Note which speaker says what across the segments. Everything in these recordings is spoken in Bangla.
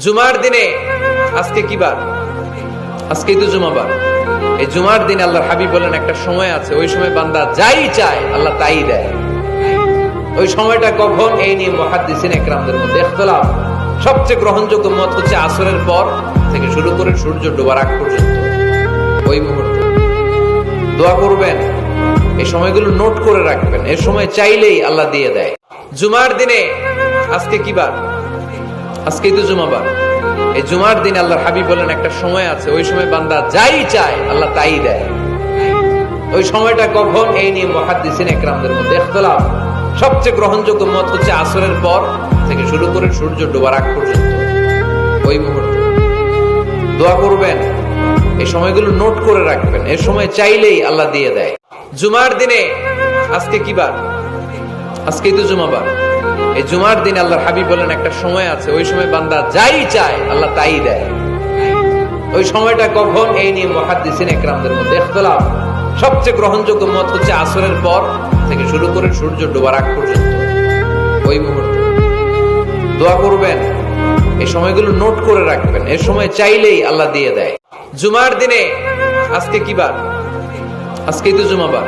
Speaker 1: জুমার দিনে আজকে কি বার? আজকেই তো জুমাবার। এই জুমার দিনে আল্লাহর হাবিব বলেন একটা সময় আছে, ওই সময় বান্দা যাই চায় আল্লাহ তাই দেয়। ওই সময়টা কখন? এই নিয়ে মুহাদ্দিসিন ইকরামদের মধ্যে ইখতিলাফ। সবচেয়ে গ্রহণযোগ্য মত হচ্ছে আসরের পর থেকে শুরু করে সূর্য ডোবার আগ পর্যন্ত। ওই মুহূর্তে দোয়া করবেন, এই সময়গুলো নোট করে রাখবেন, এই সময় চাইলেই আল্লাহ দিয়ে দেয়। জুমার দিনে আজকে কি বার? আজকেই তো জুমাবার। এই জুমার দিন আল্লাহর হাবিব বলেন একটা সময় আছে, ওই সময় বান্দা যাই চায় আল্লাহ তাই দেয়। ওই সময়টা কখন? এই নিয়ে মুহাদ্দিসিন ইকরামদের মধ্যে ইখতিলাফ। সবচেয়ে গ্রহণযোগ্য মত হচ্ছে আসরের পর থেকে শুরু করে সূর্য ডোবার আগ পর্যন্ত। ওই মুহূর্তে দোয়া করবেন, এই সময়গুলো নোট করে রাখবেন, এই সময় চাইলেই আল্লাহ দিয়ে দেয়। জুমার দিনে আজকে কি বার? আজকেই তো জুমাবার। এই জুমার দিন আল্লাহর হাবিব বলেন একটা সময় আছে, ওই সময় বান্দা যাই চায় আল্লাহ তাই দেয়। ওই সময়টা কখন? এই নিয়ে মুহাদ্দিসিন ইকরামদের মধ্যে ইখতিলাফ। সবচেয়ে গ্রহণযোগ্য মত হচ্ছে আসরের পর থেকে শুরু করে সূর্য ডোবার আগ পর্যন্ত। ওই মুহূর্তে দোয়া করবেন, এই সময়গুলো নোট করে রাখবেন, এই সময় চাইলেই আল্লাহ দিয়ে দেয়। জুমার দিনে আজকে কি বার? আজকেই তো জুমাবার।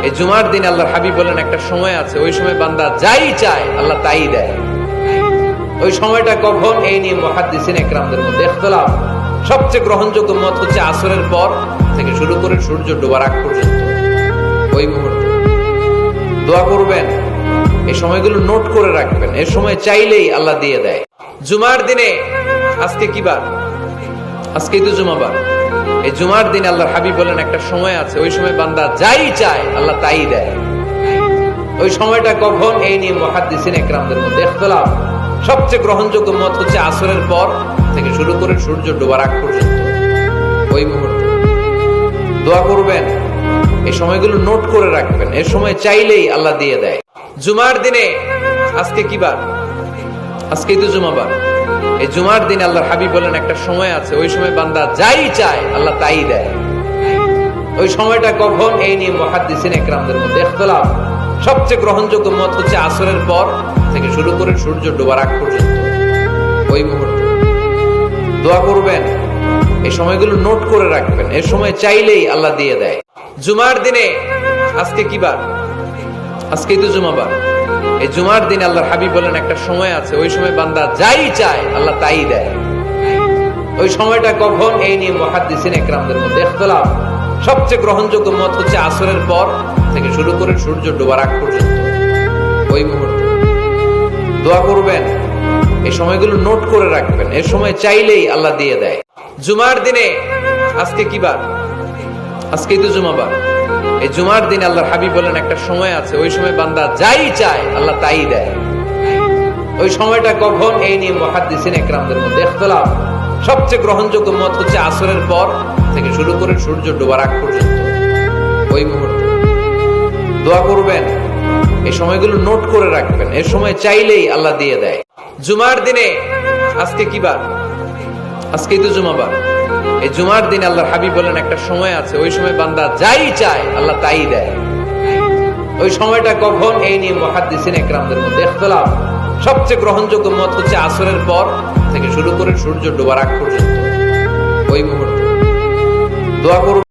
Speaker 1: এই জুমার দিন আল্লাহর হাবিব বলেন একটা সময় আছে, ওই সময় বান্দা যাই চায় আল্লাহ তাই দেয়। ওই সময়টা কখন? এই নিয়ে মুহাদ্দিসিন ইকরামদের মধ্যে ইখতিলাফ। সবচেয়ে গ্রহণযোগ্য মত হচ্ছে আসরের পর থেকে শুরু করে সূর্য ডোবার আগ পর্যন্ত। ওই মুহূর্তে দোয়া করবেন, এই সময়গুলো নোট করে রাখবেন, এই সময় চাইলেই আল্লাহ দিয়ে দেয়। জুমার দিনে আজকে কি বার? আজকেই তো জুমাবার। এই জুমার দিন আল্লাহর হাবিব বলেন একটা সময় আছে, ওই সময় বান্দা যাই চায় আল্লাহ তাই দেয়। ওই সময়টা কখন? এই নিয়ে মুহাদ্দিসিন ইকরামদের মধ্যে ইখতিলাফ। সবচেয়ে গ্রহণযোগ্য মত হচ্ছে আসরের পর থেকে শুরু করে সূর্য ডোবার আগ পর্যন্ত। ওই মুহূর্তে দোয়া করবেন, এই সময়গুলো নোট করে রাখবেন, এই সময় চাইলেই আল্লাহ দিয়ে দেয়। জুমার দিনে আজকে কি বার? আজকেই তো জুমাবার। এই জুমার দিন আল্লাহর হাবিব বলেন একটা সময় আছে, ওই সময় বান্দা যাই চায় আল্লাহ তাই দেয়। ওই সময়টা কখন? এই নিয়ে মুহাদ্দিসিন ইকরামদের মধ্যে ইখতিলাফ। সবচেয়ে গ্রহণযোগ্য মত হচ্ছে আসরের পর থেকে শুরু করে সূর্য ডোবার আগ পর্যন্ত। ওই মুহূর্তে দোয়া করবেন, এই সময়গুলো নোট করে রাখবেন, এই সময় চাইলেই আল্লাহ দিয়ে দেয়। জুমার দিনে আজকে কি বার? আজকেই তো জুমাবার। এই জুমার দিন আল্লাহর হাবিব বলেন একটা সময় আছে, ওই সময় বান্দা যাই চায় আল্লাহ তাই দেয়। ওই সময়টা কখন? এই নিয়ে মুহাদ্দিসিন ইকরামদের মধ্যে ইখতিলাফ। সবচেয়ে গ্রহণযোগ্য মত হচ্ছে আসরের পর থেকে শুরু করে সূর্য ডোবার আগ পর্যন্ত। ওই মুহূর্তে দোয়া করবেন, এই সময়গুলো নোট করে রাখবেন, এই সময় চাইলেই আল্লাহ দিয়ে দেয়। জুমার দিনে আজকে কি বার? আজকেই তো জুমাবার। এই জুমার দিন আল্লাহর হাবিব বলেন একটা সময় আছে, ওই সময় বান্দা যাই চায় আল্লাহ তাই দেয়। ওই সময়টা কখন? এই নিয়ে মুহাদ্দিসিন ইকরামদের মধ্যে ইখতিলাফ। সবচেয়ে গ্রহণযোগ্য মত হচ্ছে আসরের পর থেকে শুরু করে সূর্য ডোবার আগ পর্যন্ত। ওই মুহূর্তে দোয়া করবেন, এই সময়গুলো নোট করে রাখবেন, এই সময় চাইলেই আল্লাহ দিয়ে দেয়। জুমার দিনে আজকে কি বার? আজকেই তো জুমাবার। এই জুমার দিন আল্লাহর হাবিব বলেন একটা সময় আছে, ওই সময় বান্দা যাই চায় আল্লাহ তাই দেয়। ওই সময়টা কখন? এই নিয়ে মুহাদ্দিসিন ইকরামদের মধ্যে ইখতিলাফ। সবচেয়ে গ্রহণযোগ্য মত হচ্ছে আসরের পর থেকে শুরু করে সূর্য ডোবার আগ পর্যন্ত। ওই মুহূর্তে দোয়া করবেন।